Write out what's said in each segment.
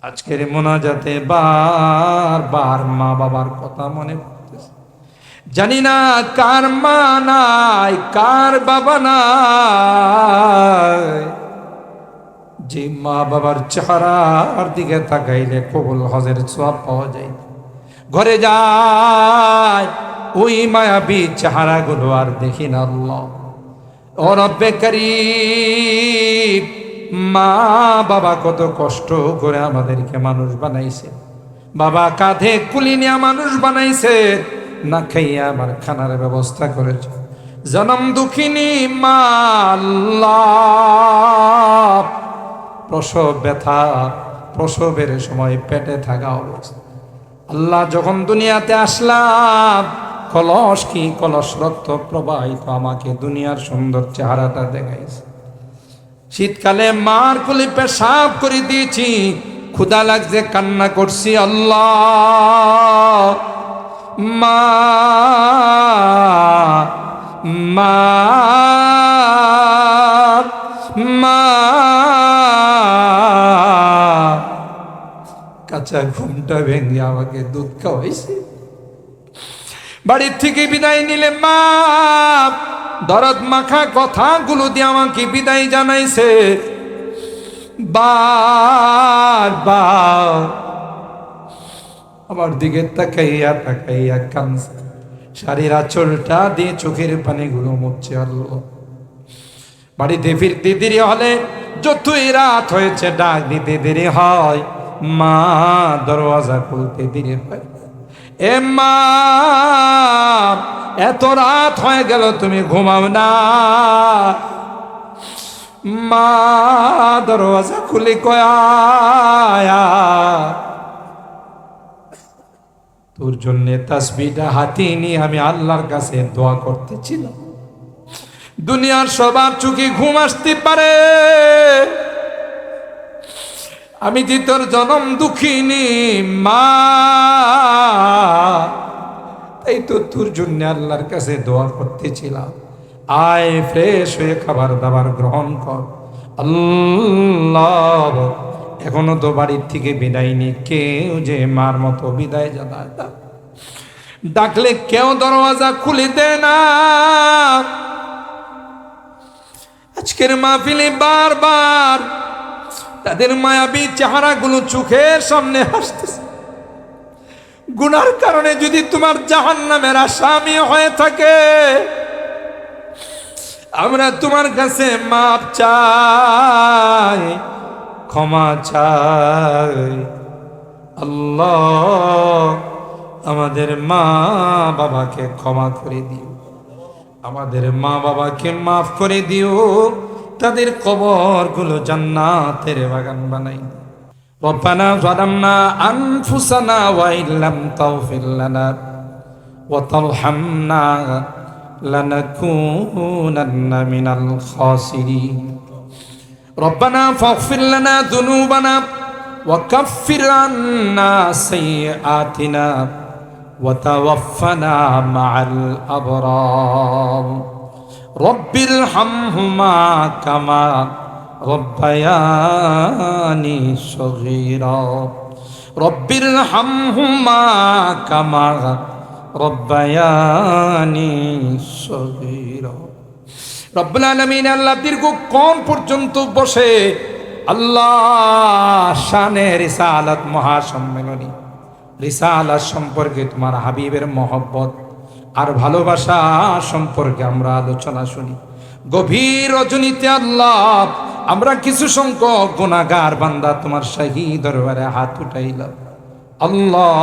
আজকের মোনাজাতে বারবার মা বাবার কথা মনে পড়তেছে। জানি না কার মা নাই, কার বাবা নাই, যে মা বাবার চেহারার দিকে তাকাইলে কবুল হজের সওয়াব পাওয়া যায়। ঘরে যায় ওই মায়াবী চেহারাগুলো আর দেখি না। আল্লাহ ও রব্বে কারীম, মা বাবা কত কষ্ট করে আমাদেরকে মানুষ বানাইছে। বাবা কাঁধে কুলি নিয়ে মানুষ বানাইছে, না খাইয়া আমার খানার ব্যবস্থা করেছে। জনম দুঃখিনী মা, আল্লাহ প্রসব ব্যথা, প্রসবের সময় পেটে থাকা অবস্থা। আল্লাহ যখন দুনিয়াতে আসলাম, কলস কি কলস রক্ত প্রবাহিত আমাকে দুনিয়ার সুন্দর চেহারাটা দেখাইছে। শীতকালে মার কোলে পেশাব করে দিয়েছি, ক্ষুধা লাগছে কান্না করছি। আল্লাহ মা মা মা, কাঁচা ঘুমটা ভেঙে আমাকে দুধ খাওয়াইছে। বাড়ির থেকে বিদায় নিলে মা দরদ মাখা কথাগুলো দিয়ে আমাকে বিদায় জানাইছে। বারবার আমার দিকে তাকাইয়া তাকাইয়া কাঁদছে, শাড়ির আঁচলটা দিয়ে চোখের পানিগুলো মুছছে। আল্লাহ বাড়িতে ফিরতে দেরি হলে, যতই রাত হয়েছে ডাক দিতে দেরি হয়, মা দরওয়াজা খুলতে দেরি হয়। এ মা, এত রাত হয়ে গেল তুমি ঘুমাও না? মা দরওয়াজা খুলে কয়া, তোর জন্য তাসবিহটা হাতে নিয়ে আমি আল্লাহর কাছে দোয়া করতেছিলাম। দুনিয়ার সবার চোখে ঘুম আসতে পারে, আমি যে তোর জনম দুঃখিনী মা, তাই তো তোর জন্য আল্লাহর কাছে দোয়া করতেছিলাম। আয় ফ্রেশ হয়ে খাবার দাবার গ্রহণ কর। আল্লাহ এখনো তো বাড়ির থেকে বিদায় নি, কেউ যে মার মতো বিদায় জানায় না। ডাকলে কেউ দরওয়াজা খুলে দেয় না। আজকের মাহফিলে বারবার তাদের মায়াবী চেহারাগুলো চোখের সামনে হাসতেছে। গুনার কারণে যদি তোমার জাহান্নামের আসামি হয়ে থাকে, আমরা তোমার কাছে মাপ চাই, ক্ষমা চাই। আল্লাহ আমাদের মা বাবাকে ক্ষমা করে দিও, আমাদের মা বাবাকে মাফ করে দিও, তাদের কবরগুলো জান্নাতের বাগান বানাই। রব্বানা যালামনা আনফুসানা ওয়া ইল্লাম তাগফির লানা ওয়া তারহামনা লানাকুনান্না মিনাল খাসিরিন। রব্বানা ফাগফির লানা যুনুবানা ওয়া কাফফির আন্না সাইয়্যাতিনা ওয়া তাওয়াফফানা মা'আল আবরার। রব্বির হামহুমা কামা রব্বায়ানি সগীরা। রব্বির হামহুমা কামা রব্বায়ানি সগীরা। রব্বুল আলামিন আল্লাহ দীর্ঘক্ষণ পর্যন্ত বসে আল্লাহ শানে রিসালাত মহাসম্মেলনী, রিসালাত সম্পর্কে তোমার হাবিবের মহব্বত আর ভালোবাসা সম্পর্কে আমরা আলোচনা শুনি। গভীর রজনীতে আল্লাহ আমরা কিছু সংখ্যক গুনাহগার বান্দা তোমার শাহী দরবারে হাত উঠাইলাম। আল্লাহ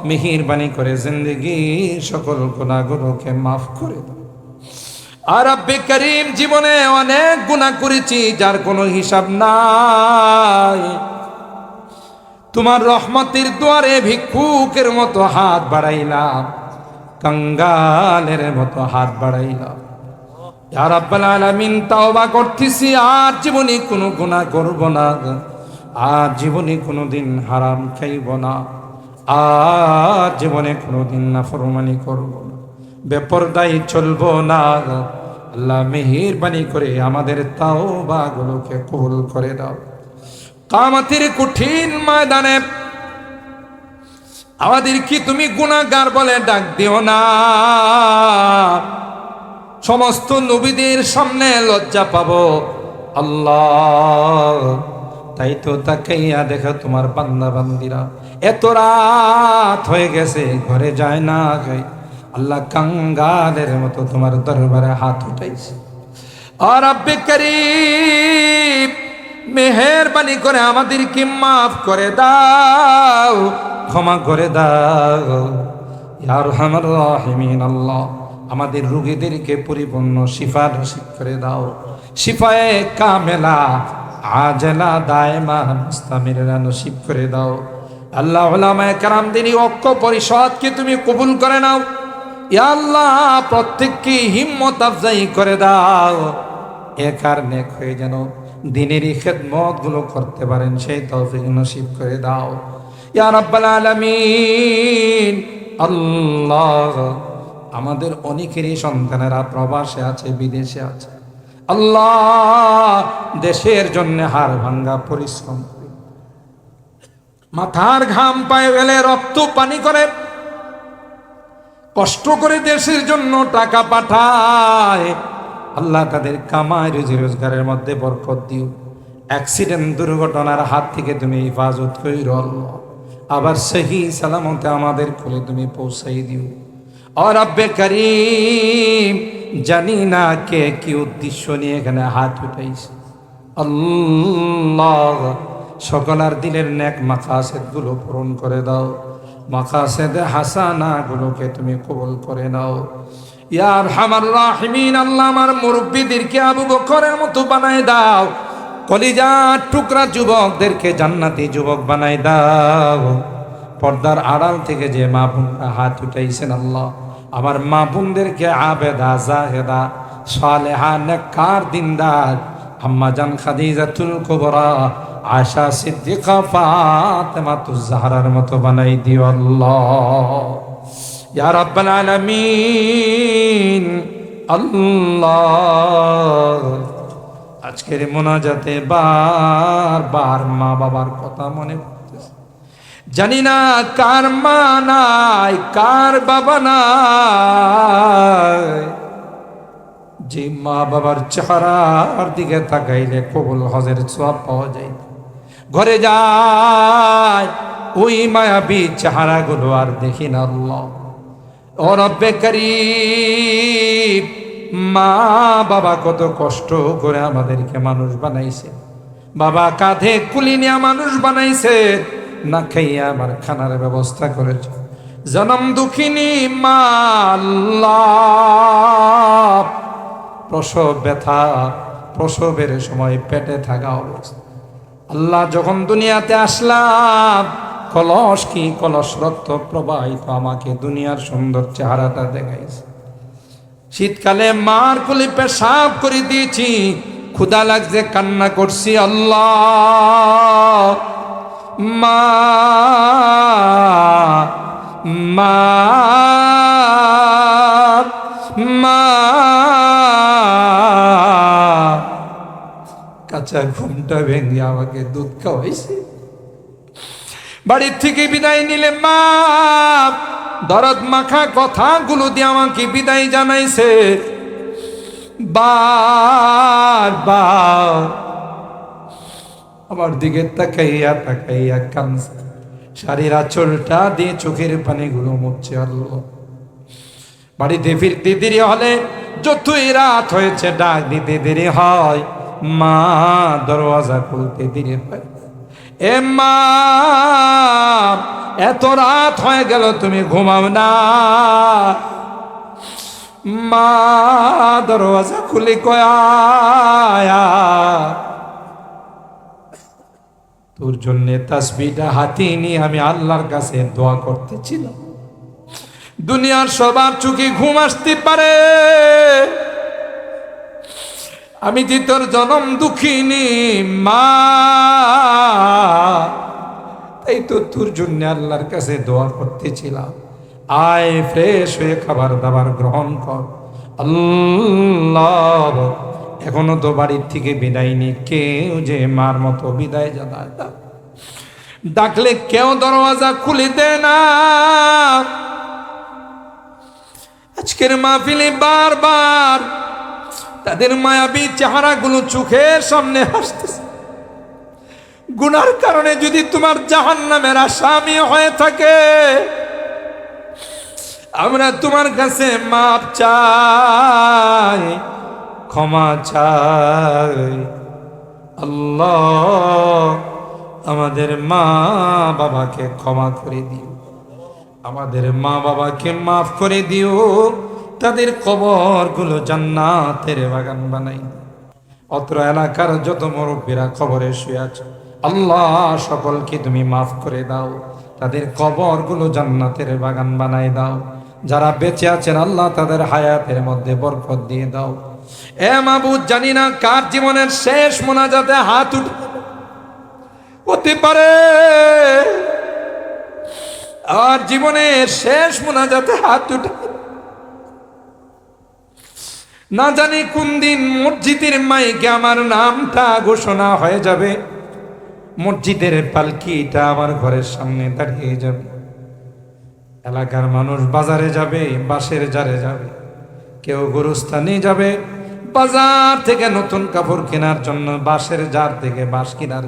মেহেরবানি করে জিন্দেগীর সকল গুনাহগুলোকে মাফ করে দাও। আর রব্বে করিম, জীবনে অনেক গুনাহ করেছি যার কোনো হিসাব নাই। তোমার রহমতের দুয়ারে ভিক্ষুকের মতো হাত বাড়াইলাম, কাঙ্গালের মতো হাত বাড়াইলাম। ইয়া রাব্বাল আলামিন, তাওবা করতেছি, আর জীবনে কোনো গুনাহ করব না, আর জীবনে কোনোদিন হারাম খাইব না, আর জীবনে কোনোদিন নাফরমানি করব না, বেপরদাই চলবো না। আল্লাহ মেহেরবানি করে আমাদের তাওবাগুলোকে কবুল করে দাও। কিয়ামতের কঠিন ময়দানে আমাদের কি তুমি গুনাহগার বলে ডাক দিও না। সমস্ত নবীদের সামনে লজ্জা পাবো আল্লাহ। তাই তো তাকাইয়া দেখো তোমার বান্দা বান্দিরা এত রাত হয়ে গেছে, ঘরে যায় না খায়, আল্লাহ কাঙ্গালের মতো তোমার দরবারে হাত উঠাইছে। আর রব্বে করিম মেহেরবানি করে আমাদেরকে মাফ করে দাও, ক্ষমা করে দাও ইয়া আরহামার রাহিমিন। আল্লাহ আমাদের রোগীদেরকে পরিপূর্ণ শিফা নসিব করে দাও, শিফায়ে কামেলা আজলা দায়মা মুস্তামিরা নসিব করে দাও। আল্লাহ উলামায়ে কেরামদের ঐক্য পরিষদকে তুমি কবুল করে নাও ইয়া আল্লাহ। প্রত্যেককে হিম্মত আফজাই করে দাও, এ কারণে হয়ে যেন দিনের খেদমত গুলো করতে পারেন সেই তৌফিক নসিব করে দাও ইয়া রাব্বাল আলামিন। আল্লাহ আমাদের অনেকেরই সন্তানেরা প্রবাসে আছে, বিদেশে আছে। আল্লাহ দেশের জন্য হাড় ভাঙ্গা পরিশ্রম করে, মাথার ঘাম পায়ে ফেলে রক্ত পানি করে কষ্ট করে দেশের জন্য টাকা পাঠায়। আল্লাহ তাদের কামাই রুজি রোজগারের মধ্যে বরকত দিও। অ্যাক্সিডেন্ট দুর্ঘটনার হাত থেকে তুমি হেফাজত কইরো আল্লাহ। আবার সহি সালামতে আমাদের কোলে তুমি পৌঁছাই দিও। আর রব্বে করিম জানি না কে কি উদ্দেশ্য নিয়ে এখানে হাত উঠাইছে আল্লাহ। সকলার দিলের নেক মাকাসেদ গুলো পূরণ করে দাও, মাকাসেদ হাসানা গুলোকে তুমি কবুল করে নাও ইয়া আরহামার রাহিমিন। আল্লাহ আমার মুরব্বিদেরকে আবু বকরের মতো বানায় দাও, কলিজার টুকরা যুবকদেরকে জান্নাতি যুবক বানায় দাও। পর্দার আড়াল থেকে যে মা বোনরা হাত উঠাইছেন আল্লাহ, আমার মা বোনদেরকে আবেদা জাহেদা সালেহা নেককার দিনদার আম্মা জান খাদিজাতুল কুবরা আয়েশা সিদ্দিকা ফাতেমাতুজ জাহরার মতো বানাই দিও আল্লাহ ইয়া রাব্বাল আলামিন। আল্লাহ আজকের মোনাজাতে বারবার মা বাবার কথা মনে পড়তেছে। জানি না কার মা নাই, কার বাবা নাই। যে মা বাবার চেহারার দিকে তাকাইলে কবুল হজের সওয়াব পাওয়া যায়, ঘরে যায় ওই মায়াবী চেহারাগুলো আর দেখি না আল্লাহ। ও রব্বে করিম মা বাবা কত কষ্ট করে আমাদেরকে মানুষ বানাইছে, বাবা কাঁধে কুলি নিয়ে মানুষ বানাইছে, না খাইয়া আমার খানার ব্যবস্থা করেছে। জনম দুঃখিনী মা আল্লাহ, প্রসব ব্যথা, প্রসবের সময় পেটে থাকা অবস্থা আল্লাহ যখন দুনিয়াতে আসলাম কলস কি কলস রক্ত প্রবাহিত আমাকে দুনিয়ার সুন্দর চেহারাটা দেখাইছে। শীতকালে মার কোলে পেশাব করে দিয়েছি, ক্ষুধা লাগছে কান্না করছি আল্লাহ মা মা মা। কাঁচা ঘুমটা ভেঙে আমাকে দুধ খাওয়াইছে। বাড়ির থেকে বিদায় নিলে মা দরদ মাখা কথাগুলো দিয়ে আমাকে বিদায় জানাইছে। বারবার আমার দিকে তাকাইয়া তাকাইয়া কাঁদছে, শাড়ির আঁচলটা দিয়ে চোখের পানিগুলো মুছছে আল্লাহ। বাড়িতে ফিরতে দেরি হলে যতই রাত হয়েছে ডাক দিতে দেরি হয়, মা দরওয়াজা খুলতে দেরি হয়। এ মা এত রাত হয়ে গেল তুমি ঘুমাও না? মা দরওয়াজা খুলে কয়া তোর জন্য তাসবিহটা হাতে নিয়ে আমি আল্লাহর কাছে দোয়া করতেছিলাম। দুনিয়ার সবার চোখে ঘুম আসতে পারে, আমি যে তোর জনম দুঃখিনী মা, তাই তো তোর জন্য আল্লাহর কাছে দোয়া করতেছিলাম। আয় ফ্রেশ হয়ে খাবার দাবার গ্রহণ কর। আল্লাহ এখনো তো বাড়ির থেকে বিদায় নি, কেউ যে মার মতো বিদায় জানায় না। ডাকলে কেউ দরওয়াজা খুলে দেয় না। আজকের মাহফিলে বারবার তাদের মায়াবী চেহারাগুলো চোখের সামনে হাসতেছে। গুনার কারণে যদি তোমার জাহান্নামের আসামি হয়ে থাকে, আমরা তোমার কাছে মাপ চাই, ক্ষমা চাই। আল্লাহ, আমাদের মা বাবাকে ক্ষমা করে দিও, আমাদের মা বাবাকে মাফ করে দিও, তাদের কবরগুলো জান্নাতের বাগান বানাই। অত্র এলাকার যত মুরব্বীরা কবরে শুয়ে আছে, আল্লাহ সকলকে তুমি মাফ করে দাও, তাদের কবরগুলো জান্নাতের বাগান বানাই দাও। যারা বেঁচে আছেন আল্লাহ তাদের হায়াতের মধ্যে বরকত দিয়ে দাও। এ মাবুদ, জানি না কার জীবনের শেষ মোনাজাতে হাত উঠে হতে পারে, আর জীবনের শেষ মোনাজাতে হাত উঠে না জানি কোন দিন মসজিদের মাইকে আমার নামটা ঘোষণা হয়ে যাবে, মসজিদের পালকিটা আমার ঘরের সামনে দাঁড়িয়ে যাবে, এলাকার মানুষ বাজারে যাবে, বাঁশের জারে যাবে, কেউ গরুস্থানে যাবে, বাজার থেকে নতুন কাপড় কেনার জন্য বাঁশের জার থেকে বাঁশ কেনার,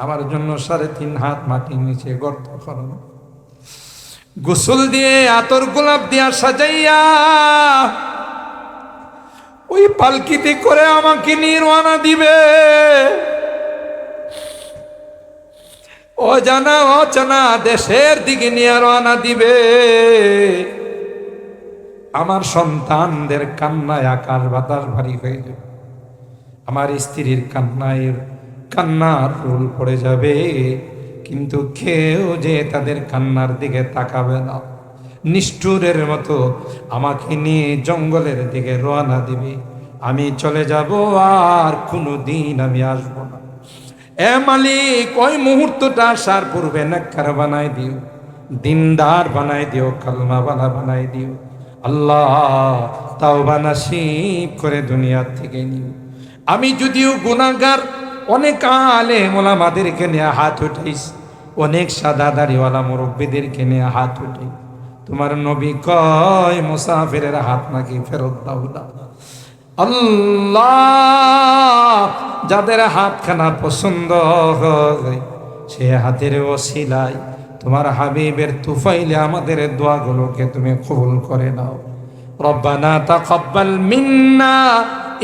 আমার জন্য 3.5 হাত মাটির নিচে গর্ত করো, গোসল দিয়ে আতর গোলাপ দিয়া সাজাইয়া ওই পালকিতে করে আমাকে নিয়ে রওনা দিবে। অজানা অচেনা দেশের দিকে নিয়ে রওনা দিবে। আমার সন্তানদের কান্নায় আকাশ বাতাস ভারী হয়ে যাবে, আমার স্ত্রীর কান্নার রোল পড়ে যাবে, কিন্তু কেউ যে তাদের কান্নার দিকে তাকাবে না। নিষ্ঠুরের মতো আমাকে নিয়ে জঙ্গলের দিকে রওনা দিবে, আমি চলে যাব, আর কোনোদিন আমি আসবো না। এ মালিক, ওই মুহূর্তটা আসার পূর্বে নেককার বানাই দিও, দিনদার বানাই দিও, কালমাওয়ালা বানাই দিও। আল্লাহ, তাওবা নসিব করে দুনিয়ার থেকে নিও। আমি যদিও গুনাহগার, অনেক আলেম ওলামাদেরকে নিয়ে হাত উঠাইস, অনেক সাদা দাড়িওয়ালা মুরব্বীদেরকে নিয়ে হাত উঠাই, তোমার নবী কয় মুসাফিরের হাত নাকি ফেরত দাও না। আল্লাহ, যাদের হাতখানা পছন্দ হয় সে হাতের ওসিলায় তোমার হাবিবের তুফাইলে আমাদের দোয়াগুলোকে তুমি কবুল করে নাও। রব্বানা তাকাব্বাল মিন্না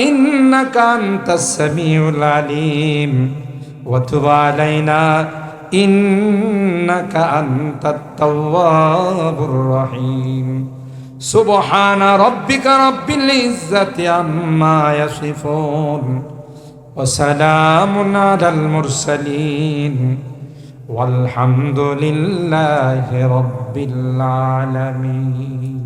ইন্নাকা আনতাস সামিউল আলিম ওয়া তুব আলাইনা ইন্নাকা আনতাত তাওয়াবুর রহিম। সুবহানা রাব্বিকা রাব্বিল ইজ্জাতি আম্মা ইয়াসিফুন ওয়া সালামুন আলাল মুরসালিন ওয়ালহামদুলিল্লাহি রাব্বিল আলামিন।